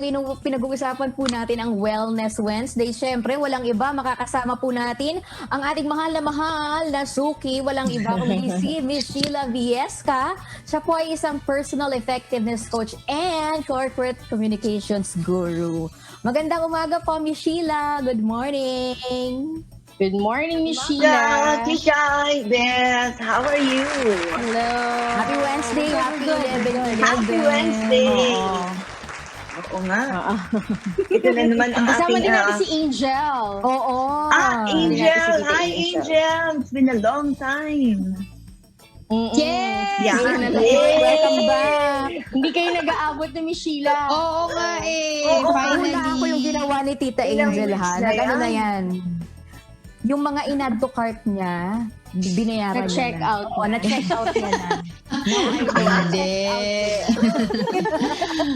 Pinag-uusapan po natin ang Wellness Wednesday. Siyempre, walang iba, makakasama po natin ang ating mahal na suki. Walang iba kundi si Miss Sheila Viesca. Siya po ay isang personal effectiveness coach and corporate communications guru. Magandang umaga po, Miss Sheila. Good morning. Good morning, Miss Sheila. Tishay, Beth, how are you? Hello. Happy Wednesday. Happy 11. Happy Wednesday. Oo nga. Ito na naman ang Kasama ating... din natin si Angel. Oo. Angel! Hi, Angel! It's been a long time. Yes! Yeah. Welcome back. Hindi kayo nag-aabot na Miss Sheila. Oo nga eh. Oo, Finally. Una ako yung ginawa ni Tita Ilang Angel weeks ha. na Nag-ano yan? na yan. Yung mga in-add to cart niya, binayaran Nag-check niya na. out Oo, na. na-check out niya na. Hindi.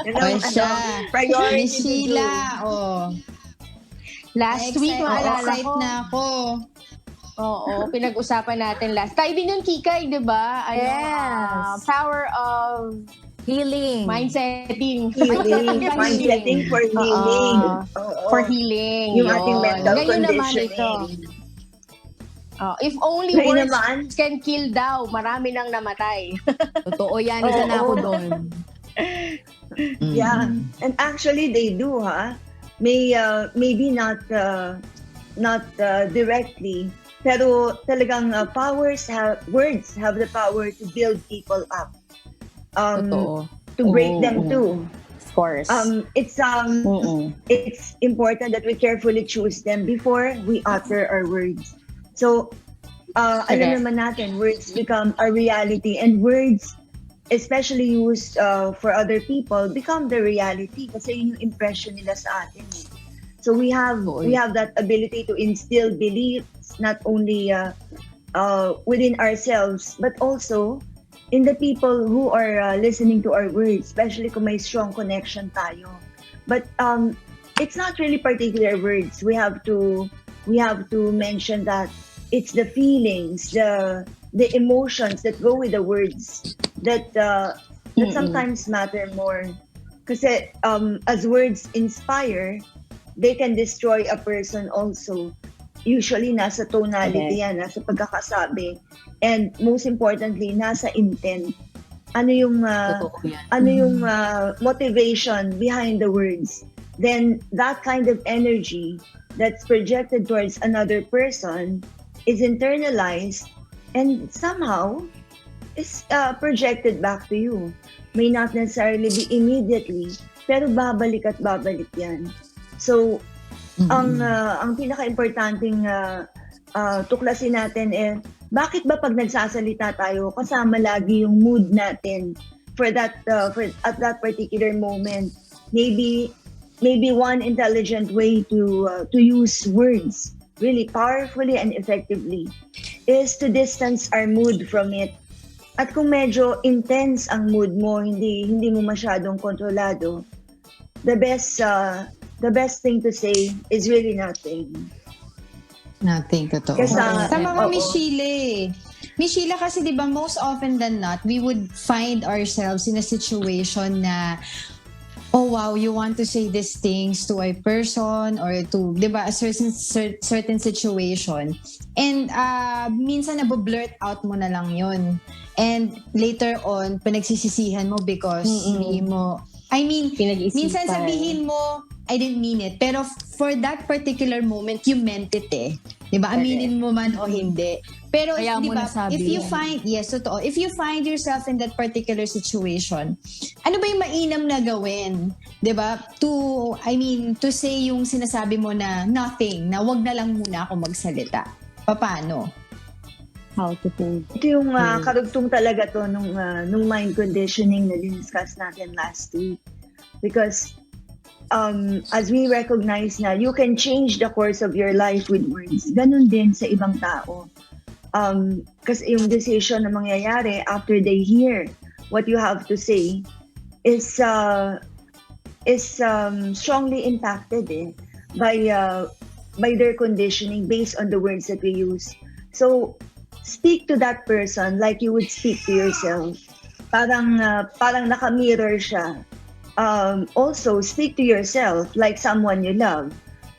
Yun ang, siya. priority Miss Sheila. Oh. Last week, maalala Excited ko. na ako. Oo, pinag-usapan natin last. Tayo din yung Kikay, di ba? Yes. Power of Healing. mind setting. Mindsetting for healing. Oo. For healing. Yung ating mental Ngayon naman conditioning. ito. If only Ngayon words naman. can kill daw, marami nang namatay. Totoo yan. Isa na ako doon. Yeah. And actually, they do, ha? Maybe not directly, pero talagang words have the power to build people up. Totoo. To break them too. Of course. It's important that we carefully choose them before we utter our words. So, alam naman natin, words become a reality, and words, especially used for other people, become the reality kasi yun yung impression nila sa atin. So we have that ability to instill beliefs not only within ourselves but also in the people who are listening to our words, especially kung may strong connection tayo. But it's not really particular words. We have to mention that it's the feelings, the emotions that go with the words that sometimes matter more. Kasi as words inspire, they can destroy a person also. Usually nasa tonality yan, nasa pagkakasabi. And most importantly, nasa intent. Ano yung motivation behind the words? Then that kind of energy that's projected towards another person is internalized and somehow is projected back to you. May not necessarily be immediately, pero babalik at babalik yan. So, ang pinaka-importanting tuklasin natin bakit ba pag nagsasalita tayo, kasama lagi yung mood natin at that particular moment. Maybe one intelligent way to use words really powerfully and effectively is to distance our mood from it. At kung medyo intense ang mood mo, hindi mo masyadong kontrolado, the best thing to say is really nothing. Nothing, totoo. Sa mga Miss Sheila eh. Miss Sheila kasi di ba most often than not, we would find ourselves in a situation na oh wow, you want to say these things to a person or to, di ba, a certain situation. And minsan nabublurt out mo na lang yun. And later on, pinagsisisihan mo because minsan sabihin mo, I didn't mean it. Pero for that particular moment, you meant it eh. Diba? Aminin mo man o hindi. Pero kaya mo diba, nasabi if you yan. find, yes, totoo. If you find yourself in that particular situation, ano ba yung mainam na gawin? Diba? To say yung sinasabi mo na nothing, na wag na lang muna ako magsalita. Paano? How to hold. Ito yung karugtong talaga to nung mind conditioning na discuss natin last week. Because as we recognize na you can change the course of your life with words, ganun din sa ibang tao. Kasi yung decision na mangyayari after they hear what you have to say is strongly impacted by their conditioning based on the words that we use. So speak to that person like you would speak to yourself. Parang naka-mirror siya. also speak to yourself like someone you love.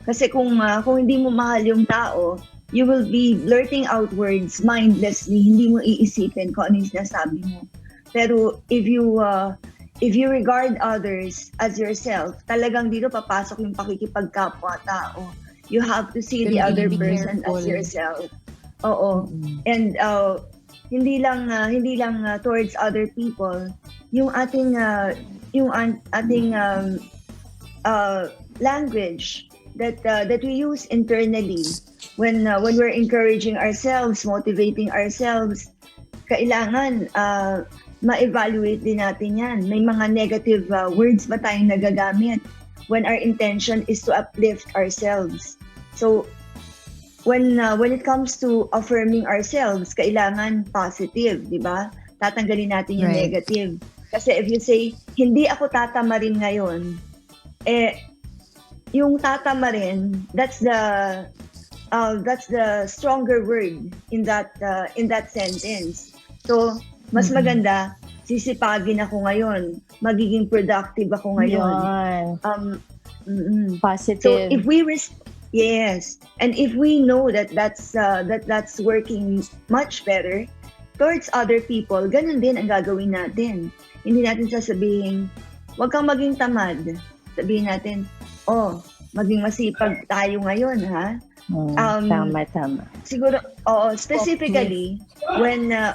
Kasi kung hindi mo mahal yung tao, you will be blurting out words mindlessly, hindi mo iisipin kung ano yung sinasabi mo. Pero if you regard others as yourself, talagang dito papasok yung pakikipagkapwa-tao. You have to see the other person as yourself. Oo. And hindi lang towards other people, yung ating language that we use internally when we're encouraging ourselves, motivating ourselves, kailangan ma-evaluate din natin yan. May mga negative words ba tayong nagagamit when our intention is to uplift ourselves. So when it comes to affirming ourselves, kailangan positive, di ba? Tatanggalin natin yung negative. Kasi if you say, hindi ako tatamarin ngayon, yung tatamarin, that's the stronger word in that sentence. So, mas maganda, sisipagin ako ngayon, magiging productive ako ngayon. Positive. So, if we yes, and if we know that's working much better towards other people, ganun din ang gagawin natin. Hindi natin sasabihin, huwag kang maging tamad. Sabihin natin, maging masipag tayo ngayon, ha? Tama. Siguro, specifically, when the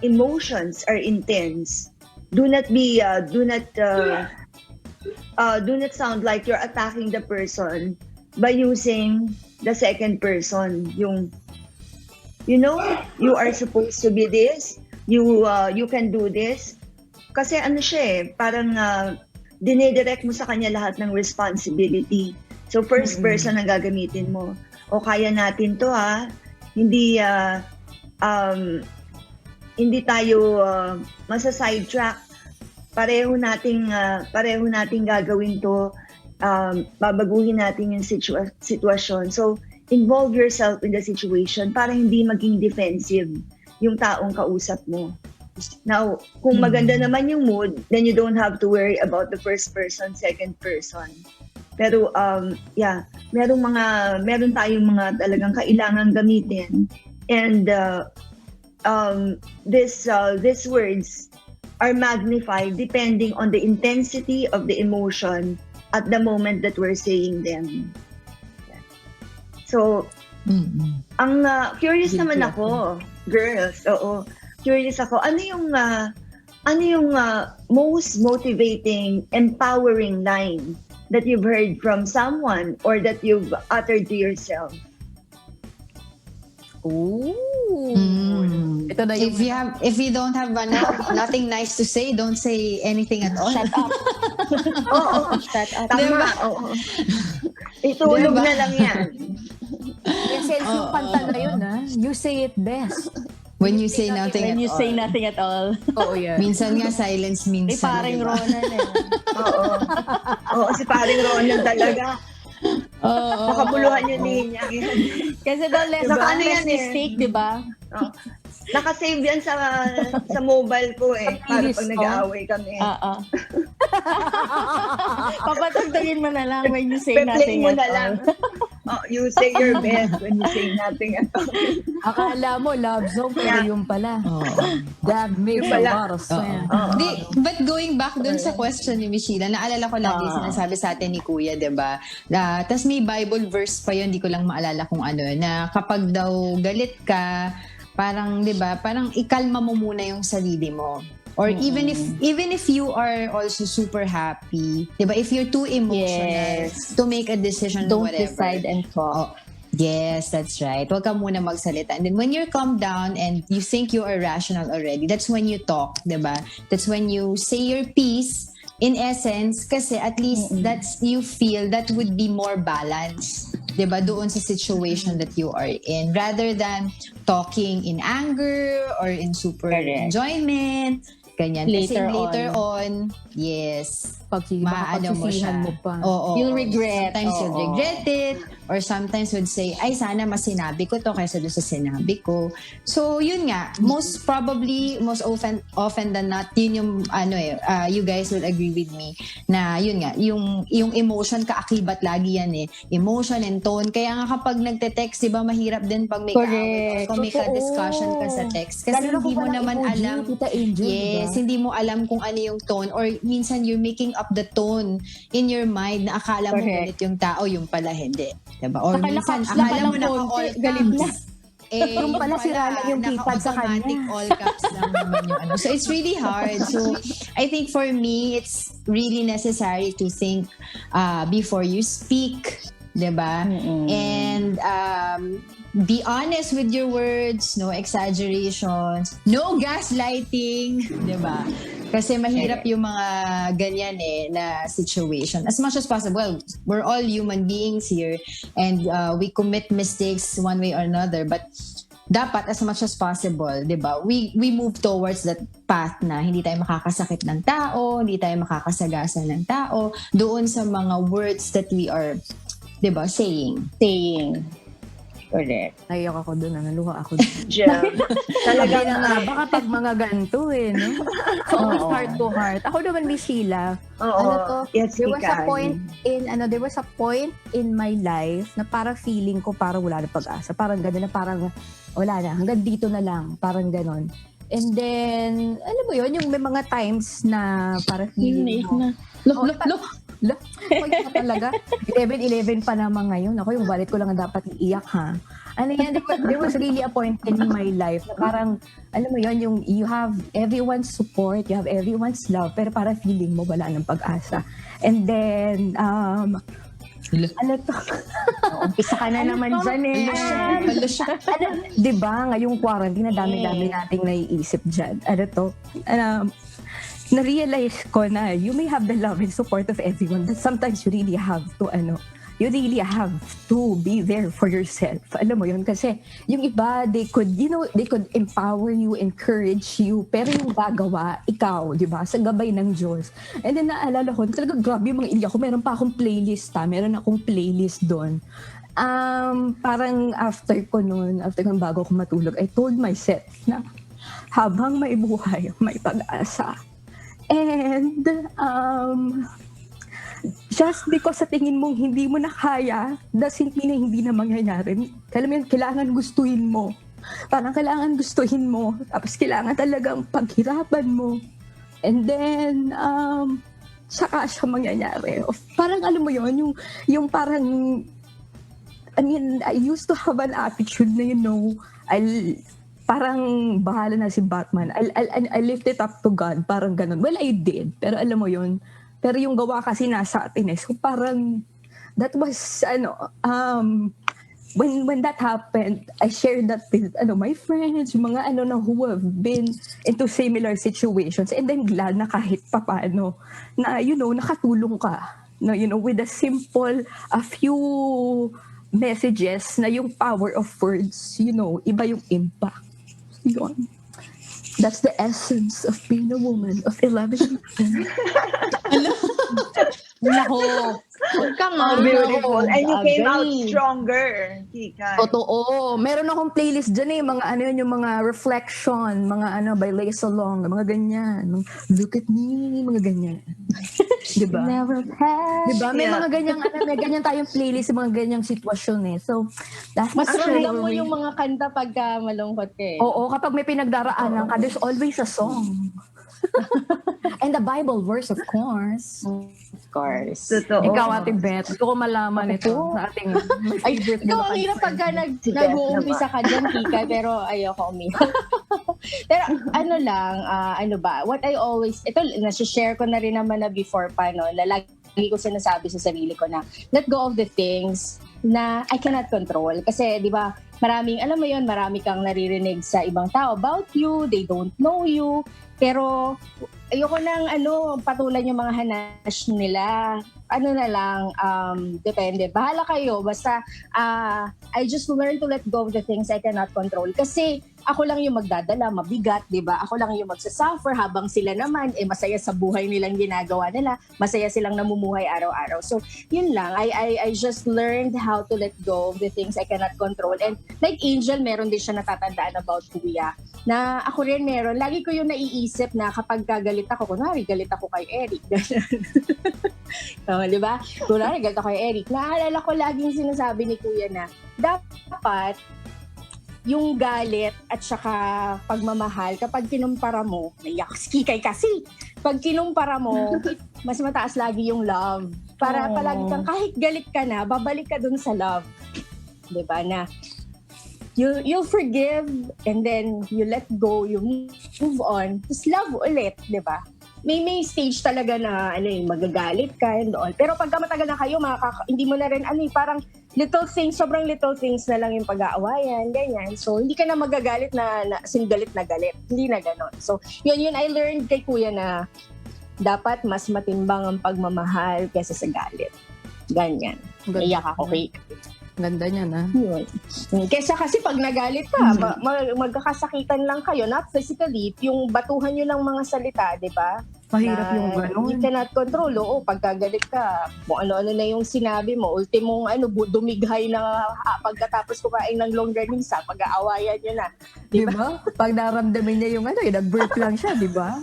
emotions are intense, do not sound like you're attacking the person by using the second person. You are supposed to be this, you can do this. Kasi ano siya parang dinedirect mo sa kanya lahat ng responsibility. So first person ang gagamitin mo. O kaya natin to, ha. Hindi tayo masa-sidetrack. Pareho nating gagawin to. Babaguhin natin yung sitwasyon. So involve yourself in the situation para hindi maging defensive yung taong kausap mo. Now, kung maganda naman yung mood, then you don't have to worry about the first person, second person. Pero meron tayong mga talagang kailangan gamitin. And these words are magnified depending on the intensity of the emotion at the moment that we're saying them. So, curious naman ako, girls. Oo. Curious ako, ano yung most motivating, empowering line that you've heard from someone or that you've uttered to yourself? Ito na yung... If you don't have nothing nice to say, don't say anything at all. Shut up. Shut up. Tama. Itulog na lang yan. Yes, yung kanta na yun, ha? You say it best. When you say nothing When at you all. say nothing at all. Oo, yan. Minsan nga silence means Paring diba? Ronan Oo, si paring Ronan talaga. Nakabuluhan yung linya. Kasi daw less mistake, di ba? Nakasave yan sa mobile ko para pag nag-aaway kami. Papatagtagin mo na lang when you say Pe-play nothing mo at na all. lang. You say your best when you say nothing at all. Akala mo, love song, pero yung pala. That makes a lot of sense. But going back dun sa question ni Michelle, naalala ko lagi sinasabi sa atin ni Kuya, diba? Tapos may Bible verse pa yun, di ko lang maalala kung ano, na kapag daw galit ka, parang, diba, parang ikalma mo muna yung sarili mo. Or even if you are also super happy, diba? If you're too emotional to make a decision, Don't whatever. decide and talk. Yes, that's right. Huwag ka muna magsalita. And then when you're calmed down and you think you are rational already, that's when you talk, diba? That's when you say your piece. In essence, kasi at least that's you feel that would be more balanced, 'di ba, doon sa situation that you are in, rather than talking in anger or in super enjoyment, ganyan. Kasi later on, yes, Pagsisihan mo pa. Oo. You'll regret. Sometimes you'll Oo. regret it. Or sometimes would say, ay, sana mas sinabi ko to kaysa doon sa sinabi ko. So, yun nga. Most often than not, yun yung, you guys will agree with me na yun nga, yung emotion kaakibat lagi yan eh. Emotion and tone. Kaya nga kapag nagte-text, di ba, mahirap din pag may Correct. kaaway o may ka-discussion ka sa text. Kasi Lalo na hindi kung mo walang naman emoji, alam. Tita Angel, Yes, diba? hindi mo alam kung ano yung tone or minsan you're making up the tone in your mind na akala mo Correct. ganit yung tao, yung pala hindi. Diba? Or Saka minsan, nakaps lang akala ng mo naka-all konti, galit na. caps. Eh, Yung pala sira lang yung keypad sa kanya. naka-automatic all caps lang naman yung ano. So, it's really hard. So, I think for me, it's really necessary to think before you speak. Diba? And be honest with your words, no exaggerations, no gaslighting, diba? Kasi mahirap yung mga ganyan na situation. As much as possible, well, we're all human beings here and we commit mistakes one way or another, but dapat as much as possible, 'di ba? We move towards that path na hindi tayo makakasakit ng tao, hindi tayo makakasagasa ng tao doon sa mga words that we are, 'di ba, saying. Correct. Naiyak ako doon, naluha ako doon. Jam. Talaga Talagang na nga, baka pag mga ganito no? So, heart to heart. Ako naman, Miss Sheila, Oo. Yes, there was a Kika. point in my life na parang feeling ko parang wala na pag-asa. Parang gano'n na parang wala na, hanggang dito na lang, parang gano'n. And then, alam mo yun, yung may mga times na parang feeling mo. Kaya talaga, 11 pa naman ngayon. Ako, yung wallet ko lang ang dapat iiyak, ha? Ano yan, there was really a point in my life na parang, alam mo yun, yung you have everyone's support, you have everyone's love, pero parang feeling mo wala ng pag-asa. And then, ano to? Umpisa ka na naman dyan Di ba, ngayong quarantine, na dami-dami nating naiisip dyan. Ano to? Na-realize ko na you may have the love and support of everyone, but sometimes you really have to be there for yourself. Alam mo yun? Kasi yung iba, they could empower you, encourage you, pero yung gagawa, ikaw, di ba? Sa gabay ng Diyos. And then naalala ko, talaga grabe yung mga iyak ko. Meron pa akong playlist, meron akong playlist doon. Parang after ko bago ko matulog, I told myself na habang may buhay, may pag-asa. And just because sa tingin mong hindi mo na kaya, doesn't mean na hindi na mangyayari. Alam mo yun, kailangan gustuhin mo. Parang kailangan gustuhin mo. Tapos kailangan talagang paghirapan mo. And then, saka siya mangyayari. Parang alam mo yun, yung parang, I used to have an attitude na, parang bahala na si Batman. I lift it up to God. Parang ganun. Well, I did. Pero alam mo yun. Pero yung gawa kasi nasa atin eh. So parang, that was, when that happened, I shared that with, my friends, yung mga, who have been into similar situations. And I'm glad na kahit papaano, na, nakatulong ka. No, with a simple, a few messages na yung power of words, iba yung impact. Yun. That's the essence of being a woman of 11. Nako. Oh, beautiful. And you came out stronger, Kika. Totoo. Meron akong playlist dyan mga yung mga reflection, mga by Lace Along, mga ganyan. Look at me, mga ganyan. Diba? Diba? May mga ganyang, may ganyan tayong playlist, mga ganyang sitwasyon eh. So, that's mas ramdam mo yung mga kanta pagka malungkot ka eh. Oo, kapag may pinagdaraanan ka, there's always a song. And the Bible verse, of course. Of course. Totoo. Ikaw, Ate Beth, gusto ko malaman ito sa ating Ay, ikaw ang hirap pagka nag-uumpisa ka dyan, Kika, pero ayoko umiyak. Pero what I always, ito, nasi-share ko na rin naman na before pa, lagi ko sinasabi sa sarili ko na, let go of the things na I cannot control. Kasi, di ba, marami kang naririnig sa ibang tao about you, they don't know you, pero ayoko nang patulan yung mga hanash nila. Depende. Bahala kayo. Basta, I just learned to let go of the things I cannot control. Kasi, ako lang yung magdadala, mabigat, di ba? Ako lang yung magsasuffer habang sila naman, masaya sa buhay nilang ginagawa nila, masaya silang namumuhay araw-araw. So, yun lang. I just learned how to let go of the things I cannot control. And like Angel, meron din siya natatandaan about Kuya. Na ako rin meron. Lagi ko yung naiisip na kapag galit ako, kunwari galit ako kay Eric. Di ba? Kunwari galit ako kay Eric. Naalala ko laging sinasabi ni Kuya na dapat yung galit at saka pagmamahal, kapag kinumpara mo, naiyak si Kikay kasi, pag kinumpara mo, mas mataas lagi yung love. Para palagi kang, kahit galit ka na, babalik ka dun sa love. Diba na, you'll forgive and then you let go, you move on, just love ulit, diba? May stage talaga na magagalit ka and all. Pero pagka matagal na kayo, hindi mo na rin parang little things, sobrang little things na lang yung pag-aawayan, ganyan. So hindi ka na magagalit na galit na galit. Hindi na ganon. So yun I learned kay Kuya na dapat mas matimbang ang pagmamahal kaysa sa galit. Ganyan. Iyak ako kay Ganda niya na. yun. Kesa kasi pag nagalit ka, magkakasakitan lang kayo, not physically, yung batuhan nyo lang mga salita, di ba? Mahirap yung Na gano'n. You cannot control. Oo, pagkagalit ka, kung ano-ano na yung sinabi mo, ultimong dumighay na pagkatapos kumain ng longganisa, pag-aawayan nyo na. Di ba? Pag naramdamin niya yung nag-burp lang siya, di ba?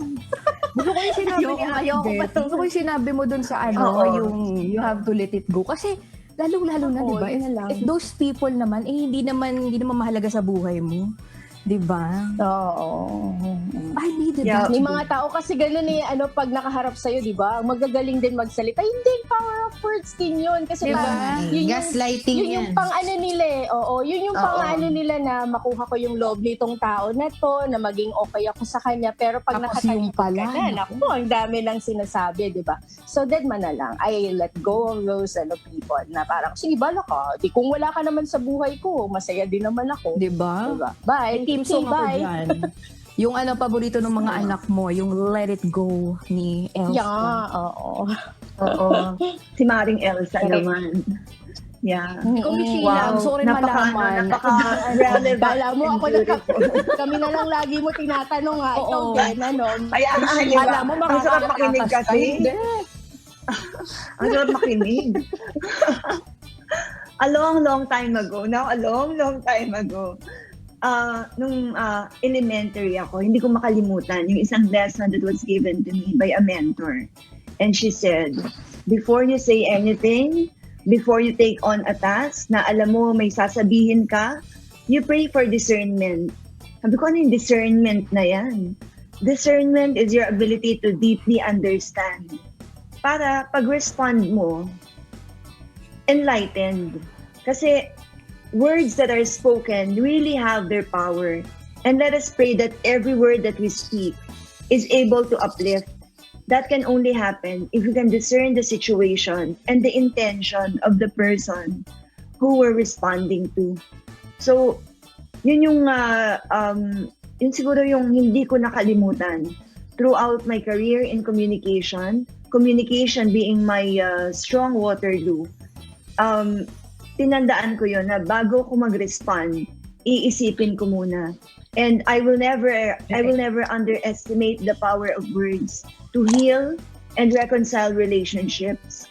Gusto ko yung sinabi Ayoko pa to. Gusto ko yung sinabi mo dun sa Oo. yung you have to let it go. Kasi lalong-lalo na, Oo, di ba? yun na lang. If those people naman, hindi naman mahalaga sa buhay mo. Di ba? Oo. I needed Yeah. that. May mga tao kasi ganun pag nakaharap sa'yo, di ba? Magagaling din magsalita. Hindi, power of words din yun. Kasi Diba? parang, Gaslighting yun yan. yung pang nila Oo, yun yung pang Oo. nila na makuha ko yung loob nitong tao na to, na maging okay ako sa kanya. Pero pag Tapos yung nakatalikod ka pala, na, naku, ang dami lang sinasabi, di ba? So, dead man na lang. I let go of those people na parang, sige, bala ka. Di, kung wala ka naman sa buhay ko, masaya din naman ako. Di ba? Diba? Bye. Team song ako bye. dyan. Yung paborito ng mga anak mo, yung Let It Go ni Elsa. Yeah, oo. Oo. Si Maring Elsa Correct. naman. Yeah. Ikaw, Miss Sheila, gusto ko rin malaman. Napaka-relevant. Kala mo and ako beautiful. kami na lang lagi mo tinatanong ha. Ikaw Oo. din, ano? Kaya di ba? Alam mo, Ang sarap makinig makakatakas ka. kasi. Hindi. Ang sarap makinig. A long time ago, now a long time ago, nung elementary ako, hindi ko makalimutan yung isang lesson that was given to me by a mentor. And she said, before you say anything, before you take on a task na alam mo may sasabihin ka, you pray for discernment. Sabi ko, ano yung discernment na yan? Discernment is your ability to deeply understand. Para pag-respond mo, enlightened. Kasi words that are spoken really have their power. And let us pray that every word that we speak is able to uplift. That can only happen if we can discern the situation and the intention of the person who we're responding to. So, yun yun siguro yung hindi ko nakalimutan throughout my career in communication being my strong water-glue. Tinandaan ko yun na bago ko mag-respond, iisipin ko muna. And I will never underestimate the power of words to heal and reconcile relationships.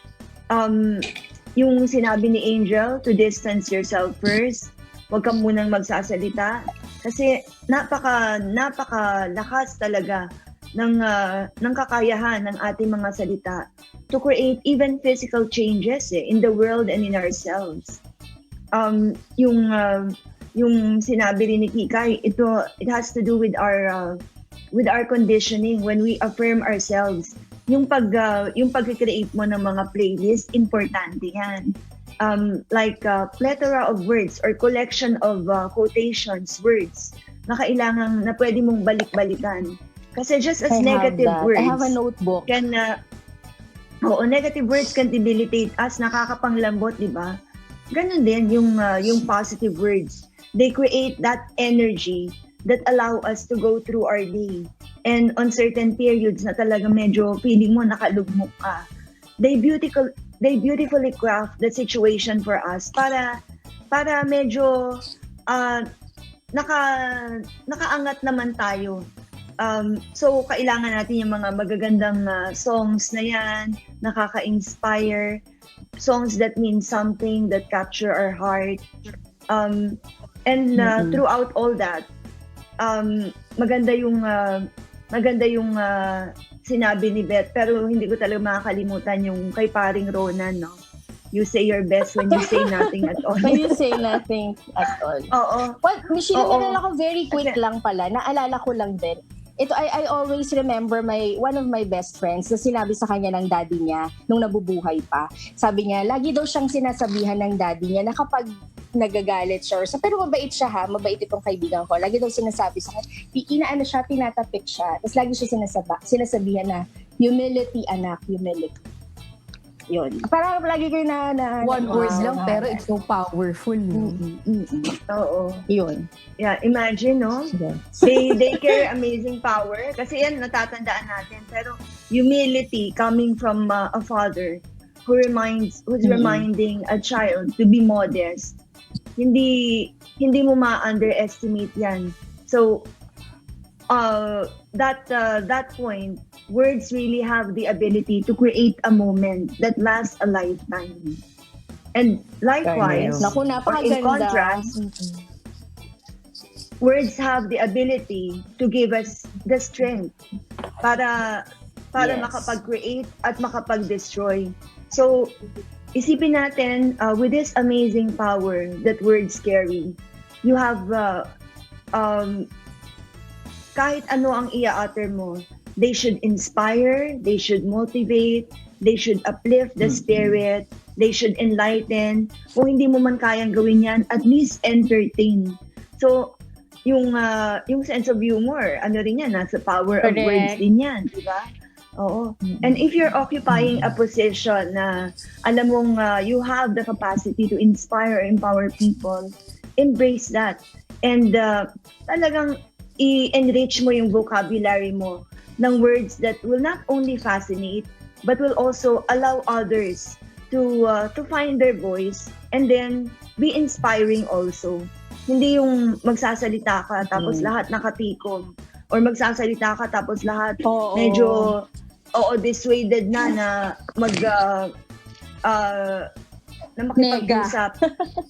Yung sinabi ni Angel, to distance yourself first. Huwag kang munang magsasalita. Kasi napakalakas talaga ng kakayahan ng ating mga salita to create even physical changes in the world and in ourselves. Yung sinabi rin ni Kikay, it has to do with our conditioning when we affirm ourselves. Yung pag-create mo ng mga playlist, importante yan. Like plethora of words or collection of quotations, words na kailangan na pwede mong balik-balikan. Kasi just as negative words I have a notebook. Negative words can debilitate us, nakakapanglambot, di ba? Ganun din yung positive words. They create that energy that allow us to go through our day. And on certain periods na talaga medyo feeling mo nakalugmok ka, they beautifully craft the situation for us para medyo nakaangat naman tayo. So, kailangan natin yung mga magagandang songs na yan, nakaka-inspire, songs that mean something, that capture our heart. And throughout all that, maganda yung sinabi ni Beth, pero hindi ko talaga makakalimutan yung kay paring Ronan, no? You say your best when you say nothing at all. When you say nothing at all. Oo. Well, Michelle, Oo. meron ako very quick lang pala. Naalala ko lang din. Ito, I always remember one of my best friends na sinabi sa kanya ng daddy niya nung nabubuhay pa. Sabi niya, lagi daw siyang sinasabihan ng daddy niya na kapag nagagalit siya, pero mabait siya ha, mabait itong kaibigan ko. Lagi daw sinasabi sa kanya, inaano siya, tinatapik siya. Tapos lagi siya sinasabihan na, humility anak, humility. Yun. Parang lagi kayo na One words lang, pero it's so powerful. No? Oo. Yun. Yeah, imagine, no? They carry amazing power. Kasi yan, natatandaan natin. Pero humility coming from a father who's reminding a child to be modest. Hindi mo ma-underestimate yan. So, that point, words really have the ability to create a moment that lasts a lifetime. And likewise, Naku, in napakaganda. contrast, words have the ability to give us the strength para Yes. makapag-create at makapag-destroy. So, isipin natin, with this amazing power that words carry, you have kahit ano ang ia-utter mo, they should inspire, they should motivate, they should uplift the spirit, they should enlighten. Kung hindi mo man kayang gawin yan, at least entertain. So, yung sense of humor, ano rin yan, nasa power of words din yan, di ba? Oo. And if you're occupying a position na alam mong you have the capacity to inspire or empower people, embrace that. And talagang i-enrich mo yung vocabulary mo ng words that will not only fascinate, but will also allow others to find their voice and then be inspiring also. Hindi yung magsasalita ka tapos lahat nakatikom, or magsasalita ka tapos lahat medyo dissuaded na makipag-usap.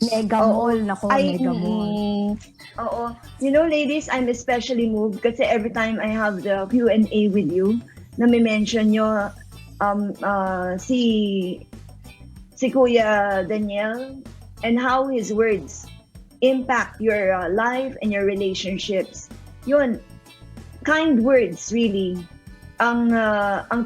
Mega mall. Nako, mega mall. Oo. You know, ladies, I'm especially moved kasi every time I have the Q&A with you, na may mention nyo si Kuya Daniel and how his words impact your life and your relationships. Yun, kind words really ang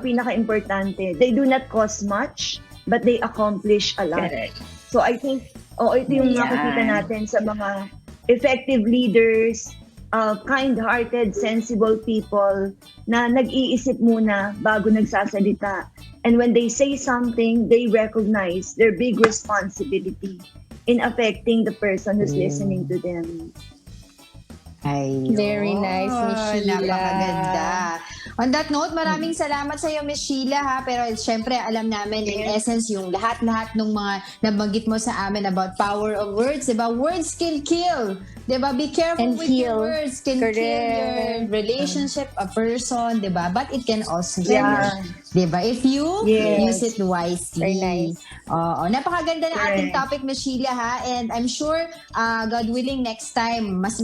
pinaka-importante. They do not cost much, but they accomplish a lot. Correct. So I think, ito yung makikita natin sa mga effective leaders, kind-hearted, sensible people na nag-iisip muna bago nagsasalita. And when they say something, they recognize their big responsibility in affecting the person who's listening to them. Ayun. Very nice, Miss Sheila. Napakaganda. On that note, maraming salamat sa iyo, Miss Sheila, ha? Pero syempre, alam namin, in essence, yung lahat-lahat ng mga nabanggit mo sa amin about power of words, diba? Words can kill. Diba? Be careful And with heal. your words. Can Correct. kill your relationship, a person, diba? But it can also heal. Yeah. Diba? If you Yes. use it wisely. Very nice. Oo. Napakaganda ng ating Correct. topic, Miss Sheila, ha? And I'm sure, God willing, next time, mas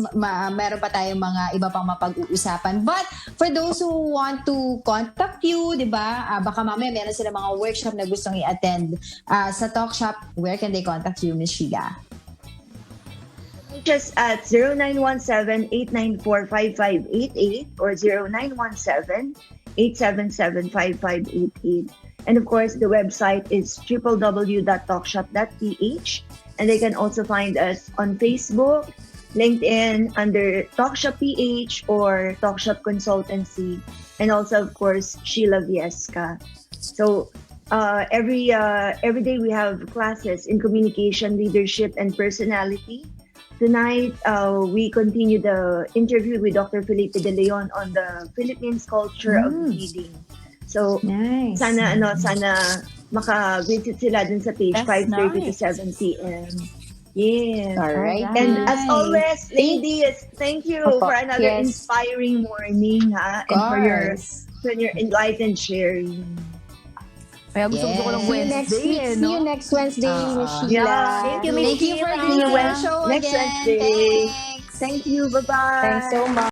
meron pa tayong mga iba pang mapag-uusapan. But for those who want to contact you, di ba? Baka mamaya meron sila mga workshop na gustong i-attend sa Talk Shop. Where can they contact you, Miss Sheila? Just at 0917-894-5588 or 0917-877-5588. And of course, the website is www.talkshop.ph. And they can also find us on Facebook, LinkedIn under Talkshop PH or Talkshop Consultancy, and also of course Sheila Viesca. So every day we have classes in communication, leadership, and personality. Tonight we continue the interview with Dr. Felipe De Leon on the Philippines culture of leading. So Nice. sana maka-visit sila dun sa page That's 5:30 to nice. 7 p.m. Yes. All right. And as Nice. always, ladies, thank you Opo, for another yes. inspiring morning, ha? And for your enlightened sharing. Kaya gusto ko ng Yes. See you next Wednesday, week. eh, See you no? next Wednesday, Miss Sheila. Yeah. Thank you, Miss Thank you for Sheila. being See you on the show next again. Wednesday. Thanks. Thank you. Bye-bye. Thanks so much.